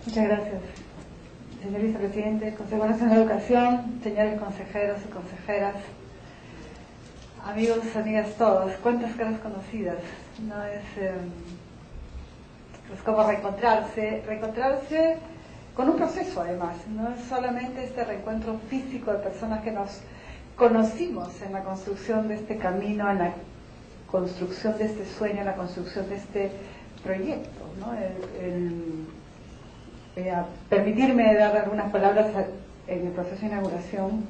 Muchas gracias, señor vicepresidente, Consejo Nacional de Educación, señores consejeros y consejeras, amigos, amigas todos, cuántas caras conocidas. No es como reencontrarse con un proceso además, no es solamente este reencuentro físico de personas que nos conocimos en la construcción de este camino, en la construcción de este sueño, en la construcción de este proyecto, ¿no? Permitirme dar algunas palabras en el proceso de inauguración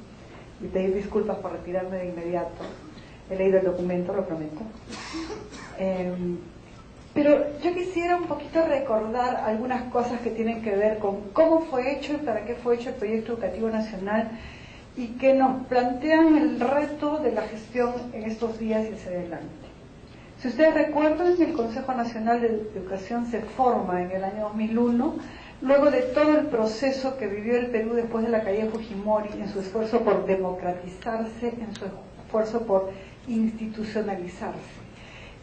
y pedir disculpas por retirarme de inmediato. He leído el documento, lo prometo. Pero yo quisiera un poquito recordar algunas cosas que tienen que ver con cómo fue hecho y para qué fue hecho el Proyecto Educativo Nacional y que nos plantean el reto de la gestión en estos días y hacia adelante. Si ustedes recuerdan, el Consejo Nacional de Educación se forma en el año 2001, luego de todo el proceso que vivió el Perú después de la caída de Fujimori, en su esfuerzo por democratizarse, en su esfuerzo por institucionalizarse.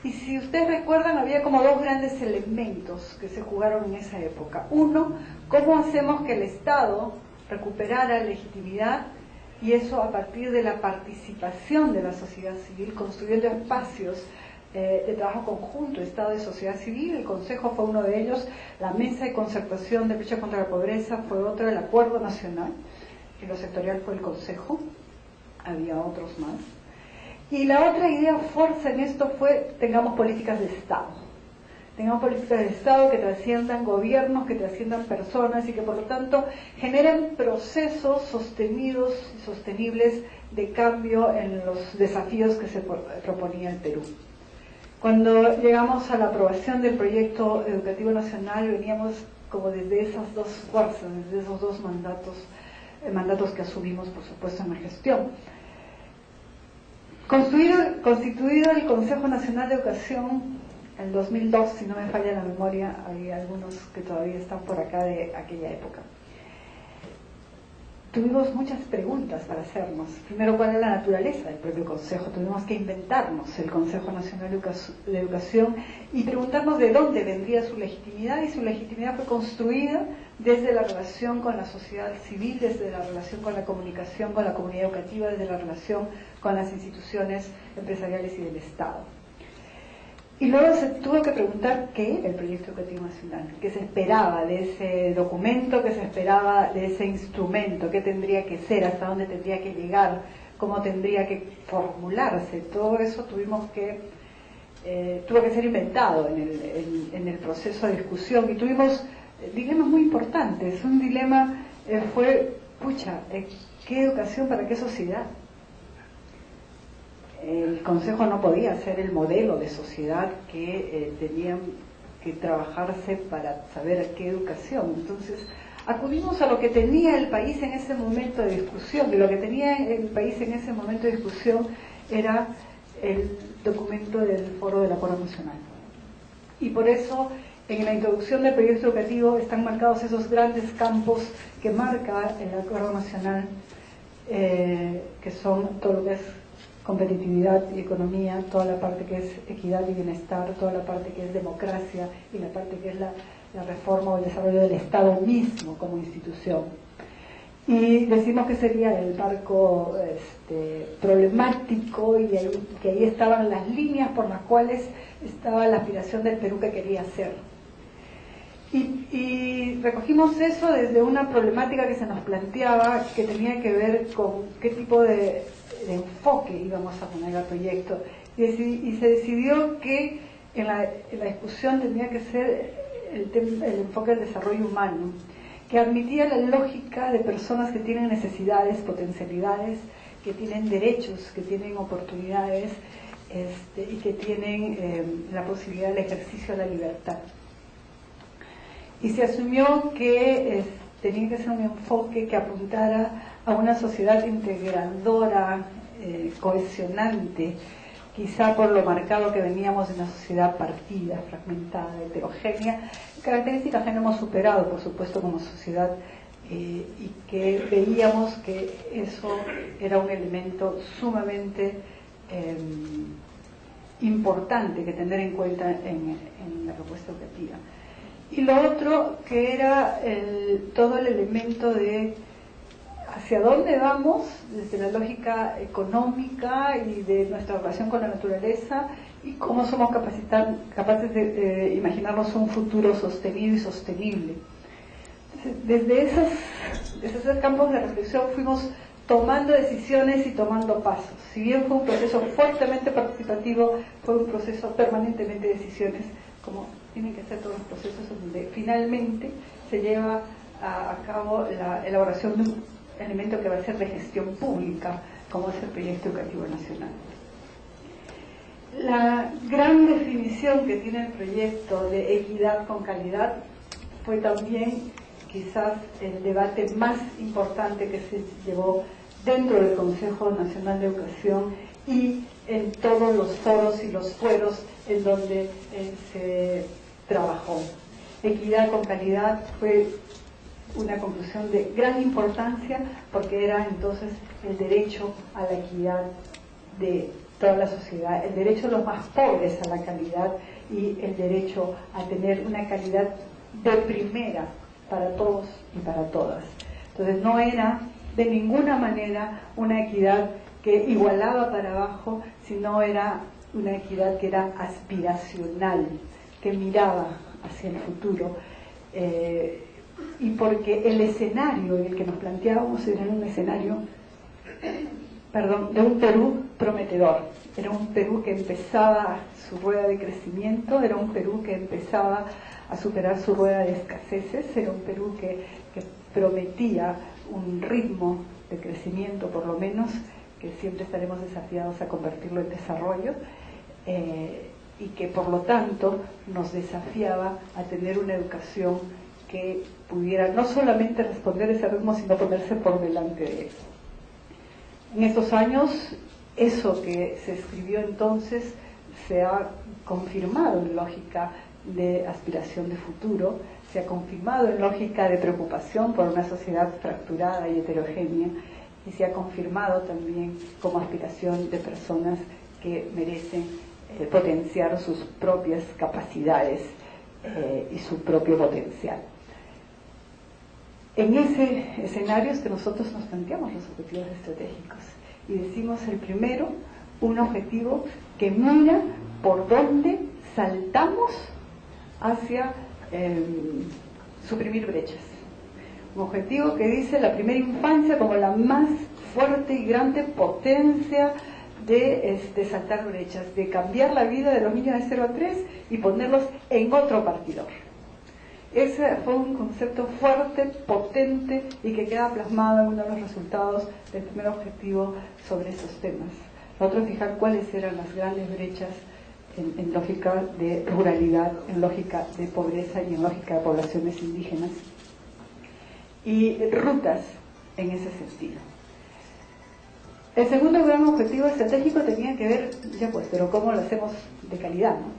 Y si ustedes recuerdan, había como dos grandes elementos que se jugaron en esa época. Uno, cómo hacemos que el Estado recuperara legitimidad, y eso a partir de la participación de la sociedad civil, construyendo espacios de trabajo conjunto, Estado y sociedad civil. El Consejo fue uno de ellos, la Mesa de Concertación de Lucha contra la Pobreza fue otro, el Acuerdo Nacional, y lo sectorial fue el Consejo, había otros más. Y la otra idea fuerza en esto fue, tengamos políticas de Estado. Tengamos políticas de Estado que trasciendan gobiernos, que trasciendan personas y que por lo tanto generen procesos sostenidos y sostenibles de cambio en los desafíos que se proponía el Perú. Cuando llegamos a la aprobación del Proyecto Educativo Nacional veníamos como desde esas dos fuerzas, desde esos dos mandatos que asumimos por supuesto en la gestión. Constituido el Consejo Nacional de Educación en 2002, si no me falla la memoria, hay algunos que todavía están por acá de aquella época. Tuvimos muchas preguntas para hacernos. Primero, ¿cuál es la naturaleza del propio Consejo? Tuvimos que inventarnos el Consejo Nacional de Educación y preguntarnos de dónde vendría su legitimidad, y su legitimidad fue construida desde la relación con la sociedad civil, desde la relación con la comunicación, con la comunidad educativa, desde la relación con las instituciones empresariales y del Estado. Y luego se tuvo que preguntar qué era el Proyecto Educativo Nacional, qué se esperaba de ese documento, qué se esperaba de ese instrumento, qué tendría que ser, hasta dónde tendría que llegar, cómo tendría que formularse. Todo eso tuvo que ser inventado en el proceso de discusión, y tuvimos dilemas muy importantes. Un dilema fue, ¿qué educación para qué sociedad? El Consejo no podía ser el modelo de sociedad que tenían que trabajarse para saber qué educación. Entonces, acudimos a lo que tenía el país en ese momento de discusión, y lo que tenía el país en ese momento de discusión era el documento del Foro del Acuerdo Nacional. Y por eso, en la introducción del proyecto educativo están marcados esos grandes campos que marca el Acuerdo Nacional, que son todo lo que es competitividad y economía, toda la parte que es equidad y bienestar, toda la parte que es democracia y la parte que es la reforma o el desarrollo del Estado mismo como institución. Y decimos que sería el marco problemático, y que ahí estaban las líneas por las cuales estaba la aspiración del Perú que quería ser. Y recogimos eso desde una problemática que se nos planteaba, que tenía que ver con qué tipo de enfoque íbamos a poner al proyecto, y se decidió que en la discusión tenía que ser el enfoque del desarrollo humano, que admitía la lógica de personas que tienen necesidades, potencialidades, que tienen derechos, que tienen oportunidades, y que tienen la posibilidad del ejercicio de la libertad. Y se asumió que tenía que ser un enfoque que apuntara a una sociedad integradora, cohesionante, quizá por lo marcado que veníamos de una sociedad partida, fragmentada, heterogénea, características que no hemos superado, por supuesto, como sociedad, y que veíamos que eso era un elemento sumamente importante que tener en cuenta en la propuesta educativa. Y lo otro que era todo el elemento de hacia dónde vamos desde la lógica económica y de nuestra relación con la naturaleza y cómo somos capaces de imaginarnos un futuro sostenido y sostenible. Entonces, desde esos campos de reflexión fuimos tomando decisiones y tomando pasos. Si bien fue un proceso fuertemente participativo, fue un proceso permanentemente de decisiones, como tienen que ser todos los procesos donde finalmente se lleva a cabo la elaboración de un elemento que va a ser de gestión pública, como es el Proyecto Educativo Nacional. La gran definición que tiene el proyecto de equidad con calidad fue también quizás el debate más importante que se llevó dentro del Consejo Nacional de Educación y en todos los foros y los fueros en donde se trabajó. Equidad con calidad fue una conclusión de gran importancia porque era entonces el derecho a la equidad de toda la sociedad, el derecho de los más pobres a la calidad y el derecho a tener una calidad de primera para todos y para todas. Entonces no era de ninguna manera una equidad que igualaba para abajo, sino era una equidad que era aspiracional, que miraba hacia el futuro, y porque el escenario en el que nos planteábamos era un escenario de un Perú prometedor. Era un Perú que empezaba su rueda de crecimiento, era un Perú que empezaba a superar su rueda de escaseces, era un Perú que prometía un ritmo de crecimiento, por lo menos, que siempre estaremos desafiados a convertirlo en desarrollo, y que por lo tanto nos desafiaba a tener una educación que pudiera no solamente responder a ese ritmo, sino ponerse por delante de él. En estos años, eso que se escribió entonces se ha confirmado en lógica de aspiración de futuro, se ha confirmado en lógica de preocupación por una sociedad fracturada y heterogénea, y se ha confirmado también como aspiración de personas que merecen potenciar sus propias capacidades y su propio potencial. En ese escenario es que nosotros nos planteamos los objetivos estratégicos y decimos el primero, un objetivo que mira por dónde saltamos hacia suprimir brechas. Un objetivo que dice la primera infancia como la más fuerte y grande potencia de saltar brechas, de cambiar la vida de los niños de 0 a 3 y ponerlos en otro partidor. Ese fue un concepto fuerte, potente y que queda plasmado en uno de los resultados del primer objetivo sobre esos temas. Nosotros fijar cuáles eran las grandes brechas en lógica de ruralidad, en lógica de pobreza y en lógica de poblaciones indígenas, y rutas en ese sentido. El segundo gran objetivo estratégico tenía que ver, ya pues, pero cómo lo hacemos de calidad, ¿no?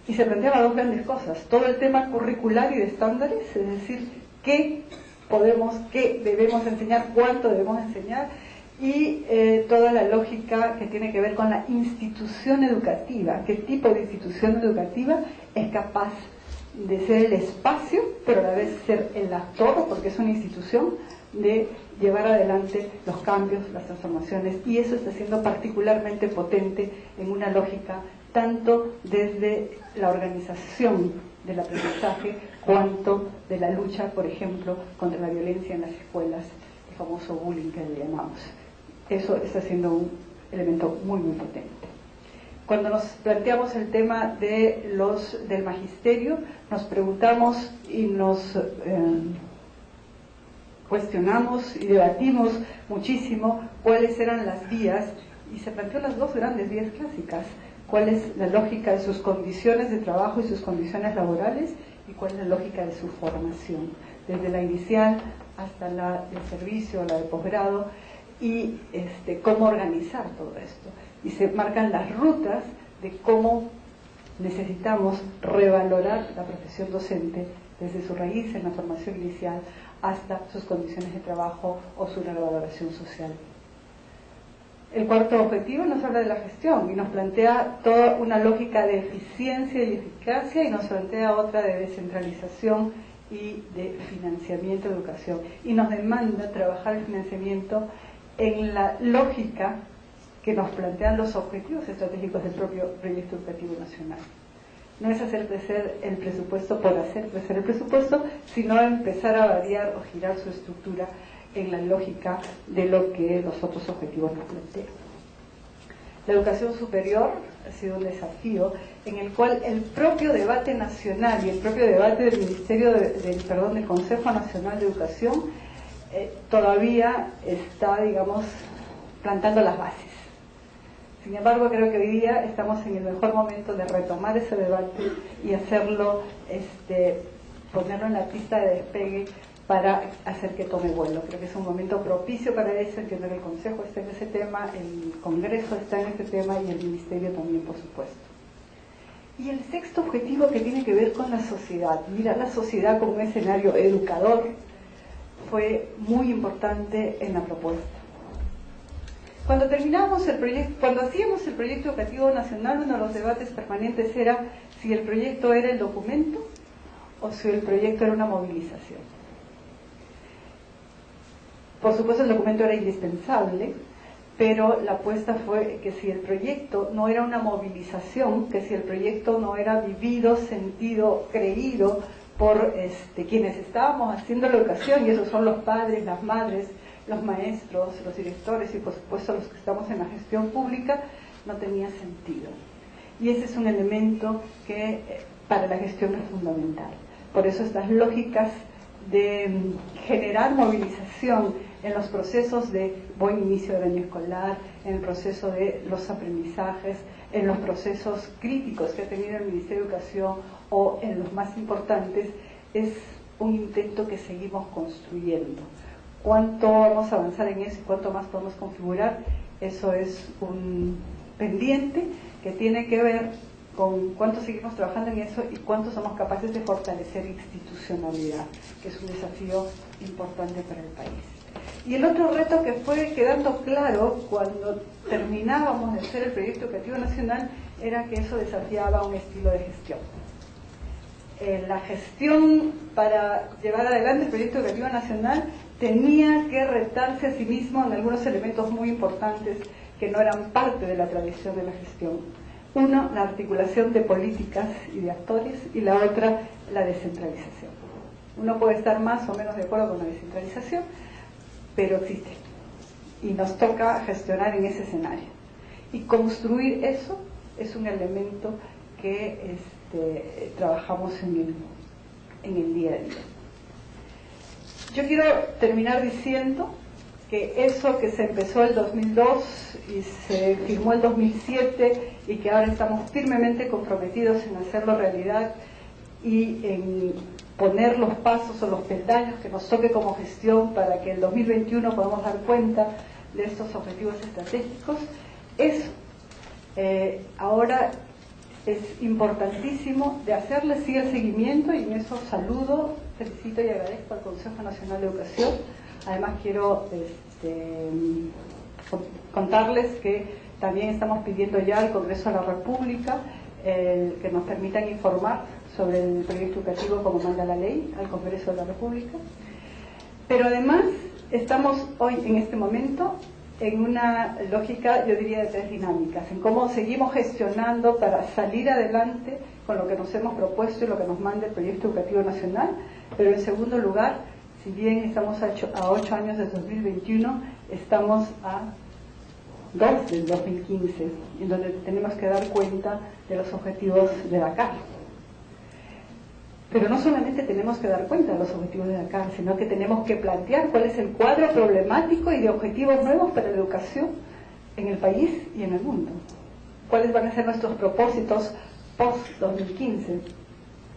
Y se planteaba dos grandes cosas: todo el tema curricular y de estándares, es decir, qué debemos enseñar, cuánto debemos enseñar, y toda la lógica que tiene que ver con la institución educativa, qué tipo de institución educativa es capaz de ser el espacio, pero a la vez ser el actor, porque es una institución, de llevar adelante los cambios, las transformaciones, y eso está siendo particularmente potente en una lógica tanto desde la organización del aprendizaje cuanto de la lucha, por ejemplo, contra la violencia en las escuelas, el famoso bullying que le llamamos. Eso está siendo un elemento muy, muy potente. Cuando nos planteamos el tema del magisterio, nos preguntamos y nos cuestionamos y debatimos muchísimo cuáles eran las vías, y se planteó las dos grandes vías clásicas: cuál es la lógica de sus condiciones de trabajo y sus condiciones laborales, y cuál es la lógica de su formación, desde la inicial hasta la de servicio, la de posgrado, y cómo organizar todo esto. Y se marcan las rutas de cómo necesitamos revalorar la profesión docente desde su raíz en la formación inicial hasta sus condiciones de trabajo o su revaloración social. El cuarto objetivo nos habla de la gestión y nos plantea toda una lógica de eficiencia y eficacia y nos plantea otra de descentralización y de financiamiento de educación. Y nos demanda trabajar el financiamiento en la lógica que nos plantean los objetivos estratégicos del propio Proyecto Educativo Nacional. No es hacer crecer el presupuesto por hacer crecer el presupuesto, sino empezar a variar o girar su estructura en la lógica de lo que los otros objetivos nos plantean. La educación superior ha sido un desafío en el cual el propio debate nacional y el propio debate del del Consejo Nacional de Educación todavía está, digamos, plantando las bases. Sin embargo, creo que hoy día estamos en el mejor momento de retomar ese debate y hacerlo, ponerlo en la pista de despegue para hacer que tome vuelo. Creo que es un momento propicio para eso, entiendo que el Consejo está en ese tema, el Congreso está en ese tema y el Ministerio también, por supuesto. Y el sexto objetivo que tiene que ver con la sociedad, mirar la sociedad como un escenario educador, fue muy importante en la propuesta. Cuando hacíamos el proyecto educativo nacional, uno de los debates permanentes era si el proyecto era el documento o si el proyecto era una movilización. Por supuesto el documento era indispensable, pero la apuesta fue que si el proyecto no era una movilización, que si el proyecto no era vivido, sentido, creído por quienes estábamos haciendo la educación, y esos son los padres, las madres, los maestros, los directores y por supuesto los que estamos en la gestión pública, no tenía sentido. Y ese es un elemento que para la gestión es fundamental. Por eso estas lógicas de generar movilización en los procesos de buen inicio del año escolar, en el proceso de los aprendizajes, en los procesos críticos que ha tenido el Ministerio de Educación o en los más importantes, es un intento que seguimos construyendo. ¿Cuánto vamos a avanzar en eso y cuánto más podemos configurar? Eso es un pendiente que tiene que ver con cuánto seguimos trabajando en eso y cuánto somos capaces de fortalecer institucionalidad, que es un desafío importante para el país. Y el otro reto que fue quedando claro cuando terminábamos de hacer el Proyecto Educativo Nacional era que eso desafiaba un estilo de gestión. La gestión para llevar adelante el Proyecto Educativo Nacional tenía que retarse a sí mismo en algunos elementos muy importantes que no eran parte de la tradición de la gestión. Uno, la articulación de políticas y de actores, y la otra, la descentralización. Uno puede estar más o menos de acuerdo con la descentralización, pero existe. Y nos toca gestionar en ese escenario. Y construir eso es un elemento que trabajamos en el día a día. Yo quiero terminar diciendo que eso que se empezó el 2002 y se firmó el 2007 y que ahora estamos firmemente comprometidos en hacerlo realidad y en poner los pasos o los peldaños que nos toque como gestión para que en el 2021 podamos dar cuenta de estos objetivos estratégicos, eso ahora es importantísimo de hacerle sí el seguimiento, y en eso saludo, felicito y agradezco al Consejo Nacional de Educación. Además quiero contarles que también estamos pidiendo ya al Congreso de la República que nos permitan informar sobre el proyecto educativo como manda la ley al Congreso de la República. Pero además estamos hoy en este momento en una lógica, yo diría, de tres dinámicas, en cómo seguimos gestionando para salir adelante con lo que nos hemos propuesto y lo que nos manda el Proyecto Educativo Nacional, pero en segundo lugar, si bien estamos a 8 años del 2021, estamos a 2 del 2015, en donde tenemos que dar cuenta de los objetivos de Dakar. Pero no solamente tenemos que dar cuenta de los objetivos de Dakar, sino que tenemos que plantear cuál es el cuadro problemático y de objetivos nuevos para la educación en el país y en el mundo. ¿Cuáles van a ser nuestros propósitos post-2015?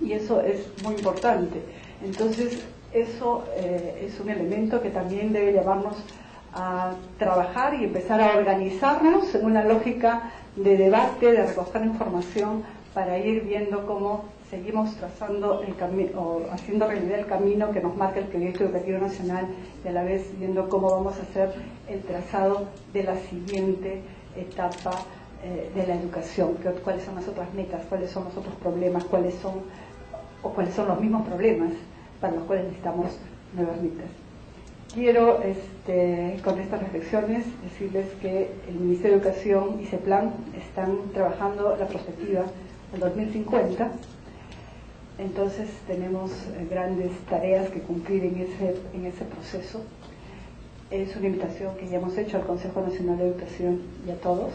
Y eso es muy importante. Entonces, eso es un elemento que también debe llevarnos a trabajar y empezar a organizarnos en una lógica de debate, de recoger información, para ir viendo cómo seguimos trazando el camino, o haciendo realidad el camino que nos marca el Proyecto Educativo Nacional, y a la vez viendo cómo vamos a hacer el trazado de la siguiente etapa de la educación, cuáles son las otras metas, cuáles son los otros problemas, cuáles son los mismos problemas para los cuales necesitamos nuevas metas. Quiero, con estas reflexiones, decirles que el Ministerio de Educación y CEPLAN están trabajando la perspectiva del 2050. Entonces tenemos grandes tareas que cumplir en ese proceso. Es una invitación que ya hemos hecho al Consejo Nacional de Educación y a todos.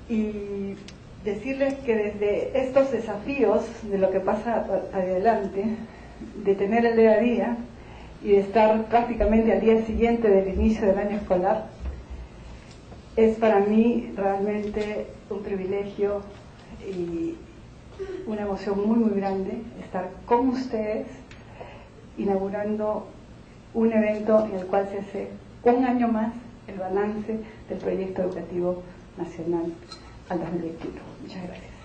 Y decirles que desde estos desafíos de lo que pasa adelante, de tener el día a día y de estar prácticamente al día siguiente del inicio del año escolar, es para mí realmente un privilegio y una emoción muy muy grande estar con ustedes inaugurando un evento en el cual se hace un año más el balance del Proyecto Educativo Nacional al 2021. Muchas gracias.